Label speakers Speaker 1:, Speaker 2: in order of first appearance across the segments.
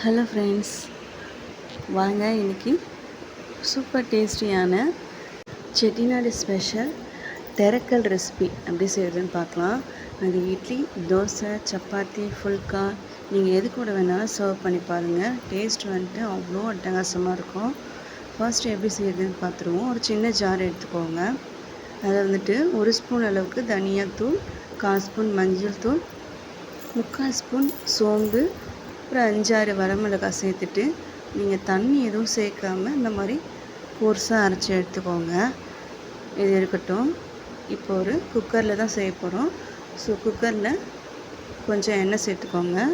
Speaker 1: Hello friends, வாங்க இன்றைக்கி super டேஸ்டியான செட்டிநாடு ஸ்பெஷல் தெரக்கல் ரெசிபி எப்படி செய்கிறதுன்னு பார்க்கலாம். அது இட்லி, தோசை, சப்பாத்தி, ஃபுல்கா நீங்கள் எது கூட வேணாலும் சர்வ் பண்ணி பாருங்கள். டேஸ்ட் வந்துட்டு அவ்வளோ அட்டகாசமாக இருக்கும். ஃபர்ஸ்ட் எப்படி செய்கிறதுன்னு பார்த்துருவோம். ஒரு சின்ன ஜார் எடுத்துக்கோங்க. அதில் வந்துட்டு 1 ஸ்பூன் அளவுக்கு தனியாத்தூள், 1/4 ஸ்பூன் மஞ்சள் தூள், 3/4 ஸ்பூன் சோம்பு, ஒரு 5-6 வரமிளகாய் சேர்த்துட்டு நீங்கள் தண்ணி எதுவும் சேர்க்காமல் இந்த மாதிரி கோர்ஸாக அரைச்சி எடுத்துக்கோங்க. இது இருக்கட்டும். இப்போ ஒரு குக்கரில் தான் செய்ய போகிறோம். ஸோ குக்கரில் கொஞ்சம் எண்ணெய் சேர்த்துக்கோங்க.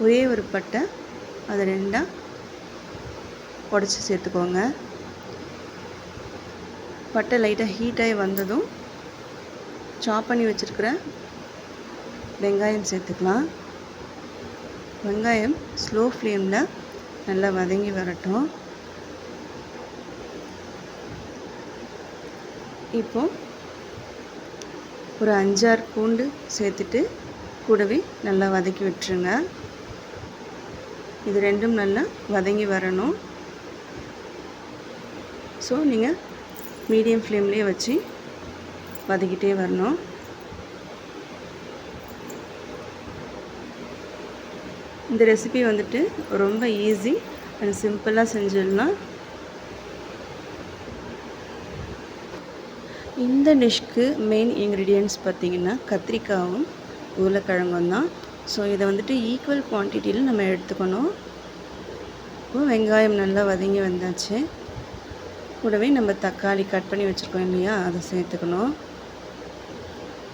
Speaker 1: ஒரே ஒரு பட்டை அதை 2ஆக உடச்சி சேர்த்துக்கோங்க. பட்டை லைட்டாக ஹீட்டாகி வந்ததும் சாப் பண்ணி வச்சுருக்கிற வெங்காயம் சேர்த்துக்கலாம். வெங்காயம் ஸ்லோ ஃப்ளேமில் நல்லா வதங்கி வரட்டும். இப்போது ஒரு 5-6 பூண்டு சேர்த்துட்டு கூடவே நல்லா வதக்கி விட்டுருங்க. இது ரெண்டும் நல்லா வதங்கி வரணும். ஸோ நீங்கள் மீடியம் ஃப்ளேம்லேயே வச்சு வதக்கிட்டே வரணும். இந்த ரெசிபி வந்துட்டு ரொம்ப ஈஸி அண்ட் சிம்பிளாக செஞ்சிடலாம். இந்த டிஷ்க்கு மெயின் இன்க்ரீடியன்ட்ஸ் பார்த்திங்கன்னா கத்திரிக்காயும் உருளைக்கிழங்கும் தான். ஸோ இதை வந்துட்டு ஈக்குவல் குவான்டிட்டியில் நம்ம எடுத்துக்கணும். இப்போது வெங்காயம் நல்லா வதங்கி வந்தாச்சு. கூடவே நம்ம தக்காளி கட் பண்ணி வச்சுருக்கோம் இல்லையா, அதை சேர்த்துக்கணும்.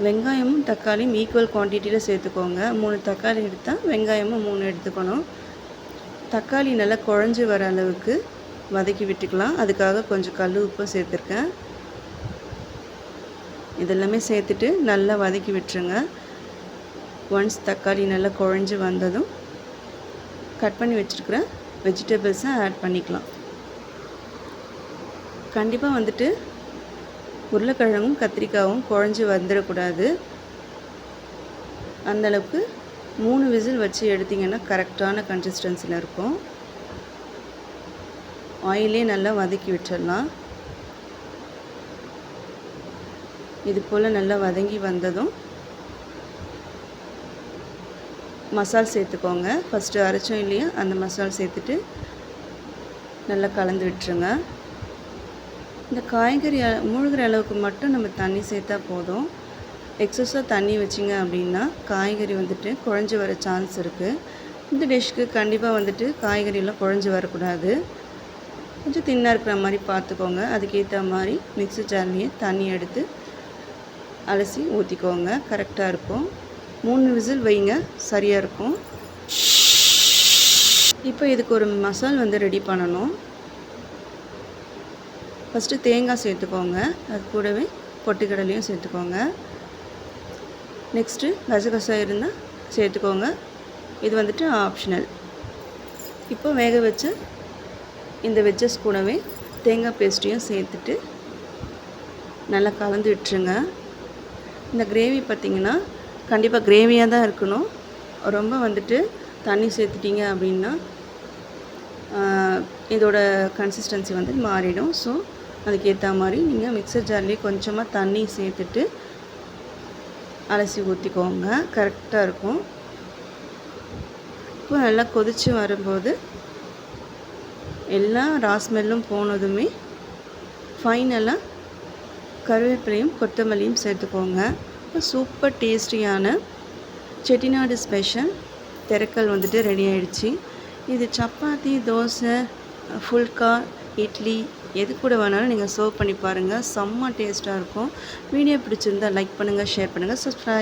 Speaker 1: வெங்காயமும் தக்காளியும் ஈக்குவல் குவான்டிட்டியில் சேர்த்துக்கோங்க. 3 தக்காளி எடுத்தால் வெங்காயமும் 3 எடுத்துக்கணும். தக்காளி நல்லா குழஞ்சி வர அளவுக்கு வதக்கி விட்டுக்கலாம். அதுக்காக கொஞ்சம் கல் உப்பு சேர்த்துருக்கேன். இதெல்லாமே சேர்த்துட்டு நல்லா வதக்கி விட்டுருங்க. ஒன்ஸ் தக்காளி நல்லா குழஞ்சி வந்ததும் கட் பண்ணி வச்சுருக்கிற வெஜிடபிள்ஸை ஆட் பண்ணிக்கலாம். கண்டிப்பாக வந்துட்டு உருளைக்கிழங்கும் கத்திரிக்காயும் குழஞ்சி வந்துடக்கூடாது. அந்தளவுக்கு 3 விசில் வச்சு எடுத்திங்கன்னா கரெக்டான கன்சிஸ்டன்சியில் இருக்கும். ஆயிலே நல்லா வதக்கி விட்டுடலாம். இது போல் நல்லா வதங்கி வந்ததும் மசால் சேர்த்துக்கோங்க. ஃபஸ்ட்டு அரைச்சோம் இல்லையா, அந்த மசால் சேர்த்துட்டு நல்லா கலந்து விட்டுருங்க. இந்த காய்கறி மூழ்கிற அளவுக்கு மட்டும் நம்ம தண்ணி சேர்த்தா போதும். எக்ஸஸாக தண்ணி வச்சிங்க அப்படின்னா காய்கறி வந்துட்டு குழஞ்சி வர சான்ஸ் இருக்குது. இந்த டிஷ்க்கு கண்டிப்பாக வந்துட்டு காய்கறியெல்லாம் குழஞ்சி வரக்கூடாது. கொஞ்சம் தின்னாக இருக்கிற மாதிரி பார்த்துக்கோங்க. அதுக்கேற்ற மாதிரி மிக்ஸி ஜார்லேயே தண்ணி எடுத்து அலசி ஊற்றிக்கோங்க. கரெக்டாக இருக்கும். 3 விசில் வைங்க, சரியாக இருக்கும். இப்போ இதுக்கு ஒரு மசால் ரெடி பண்ணணும். ஃபஸ்ட்டு தேங்காய் சேர்த்துக்கோங்க. அது கூடவே பொட்டுக்கடலையும் சேர்த்துக்கோங்க. நெக்ஸ்ட்டு கசகசா இருந்தால் சேர்த்துக்கோங்க. இது வந்துட்டு ஆப்ஷனல். இப்போ வேக வச்சு இந்த வெஜ்ஜஸ் கூடவே தேங்காய் பேஸ்ட்டையும் சேர்த்துட்டு நல்லா கலந்து விட்டுருங்க. இந்த கிரேவி பார்த்திங்கன்னா கண்டிப்பாக கிரேவியாக தான் இருக்கணும். ரொம்ப வந்துட்டு தண்ணி சேர்த்துட்டிங்க அப்படின்னா இதோட கன்சிஸ்டன்சி மாறிடும். ஸோ அதுக்கேற்ற மாதிரி நீங்கள் மிக்சர் ஜார்லேயே கொஞ்சமாக தண்ணி சேர்த்துட்டு அலசி ஊற்றிக்கோங்க. கரெக்டாக இருக்கும். இப்போ நல்லா கொதித்து வரும்போது எல்லா ராஸ்மெல்லும் போனதுமே ஃபைனலாக கருவேப்பிலையும் கொத்தமல்லியும் சேர்த்துக்கோங்க. இப்போ சூப்பர் டேஸ்டியான செட்டிநாடு ஸ்பெஷல் தெரக்கல் ரெடி ஆகிடுச்சு. இது சப்பாத்தி, தோசை, ஃபுல்கா, இட்லி எது கூட வேணாலும் நீங்கள் சர்வ் பண்ணி பாருங்கள். செம்ம டேஸ்ட்டாக இருக்கும். வீடியோ பிடிச்சிருந்தால் லைக் பண்ணுங்கள், ஷேர் பண்ணுங்கள், சப்ஸ்கிரைப்.